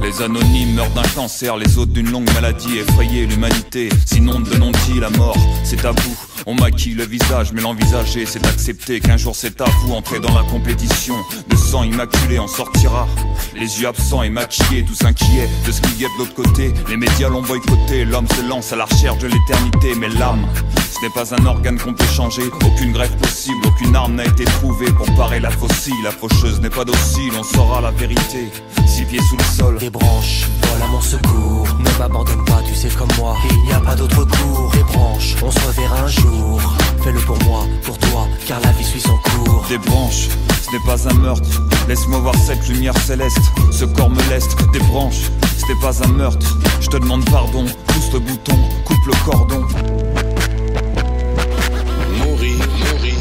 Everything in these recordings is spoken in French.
Les anonymes meurent d'un cancer, les autres d'une longue maladie. Effrayer l'humanité, sinon donnons-ils la mort. C'est tabou, on maquille le visage, mais l'envisager c'est accepter qu'un jour c'est à vous. Entrer dans la compétition, de sang immaculé en sortira. Les yeux absents et maquillés, tous inquiets de ce qu'il y a de l'autre côté. Les médias l'ont boycotté, l'homme se lance à la recherche de l'éternité. Mais l'âme, ce n'est pas un organe qu'on peut changer. Aucune greffe possible, aucune arme n'a été trouvée pour parer la faucille. La faucheuse n'est pas docile, on saura la vérité 6 pieds sous le sol. Des branches volent à mon secours. Ne m'abandonne pas, tu sais comme moi, il n'y a pas d'autre cours. Des branches, on se reverra un jour. Fais-le pour moi, pour toi, car la vie suit son cours. Des branches, ce n'est pas un meurtre. Laisse-moi voir cette lumière céleste. Ce corps me leste. Des branches, ce n'est pas un meurtre. Je te demande pardon, pousse le bouton, coupe le cordon. Mourir, mourir.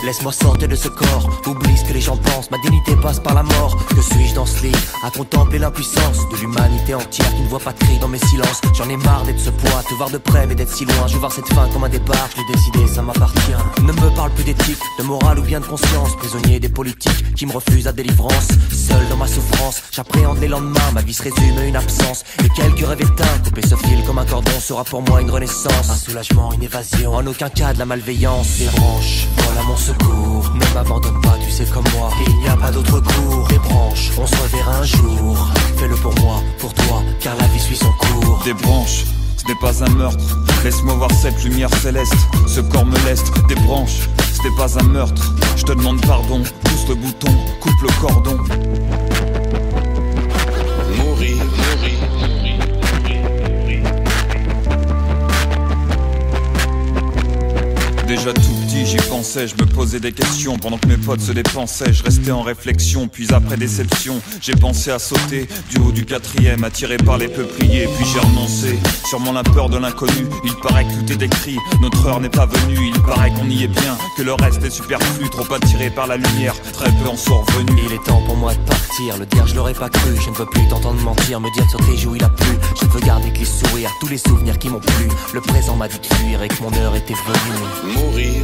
Laisse-moi sortir de ce corps, oublie ce que les gens pensent. Ma dignité passe par la mort. Que suis-je dans ce lit, à contempler l'impuissance de l'humanité entière qui ne voit pas de cri dans mes silences. J'en ai marre d'être ce poids, te voir de près mais d'être si loin. Je veux voir cette fin comme un départ, je l'ai décidé, ça m'appartient. Ne me parle plus d'éthique, de morale ou bien de conscience. Prisonnier des politiques qui me refusent la délivrance. Seul dans ma souffrance, j'appréhende les lendemains. Ma vie se résume à une absence et quelques rêves éteints. Couper ce fil comme un cordon sera pour moi une renaissance. Un soulagement, une évasion, en aucun cas de la malveillance. Des branches volent à mon secours. Ne m'abandonne pas, tu sais comme moi, il n'y a pas d'autre cours. Des branches, on se reverra un jour. Fais-le pour moi, pour toi, car la vie suit son cours. Des branches, ce n'est pas un meurtre. Laisse-moi voir cette lumière céleste. Ce corps me leste. Des branches, ce n'est pas un meurtre. Je te demande pardon, pousse le bouton, coupe le cordon. Mourir, mourir. Déjà tout petit j'y pensais, je me posais des questions. Pendant que mes potes se dépensaient, je restais en réflexion. Puis après déception, j'ai pensé à sauter du haut du 4e, attiré par les peupliers. Puis j'ai renoncé, sûrement la peur de l'inconnu. Il paraît que tout est décrit, notre heure n'est pas venue. Il paraît qu'on y est bien, que le reste est superflu. Trop attiré par la lumière, très peu en sont revenus. Il est temps pour moi de partir, le dire je l'aurais pas cru. Je ne veux plus t'entendre mentir, me dire sur tes joues il a plu. Je ne veux garder que les sourires, tous les souvenirs qui m'ont plu. Le présent m'a dit de fuir et que mon heure était venue. Mourir,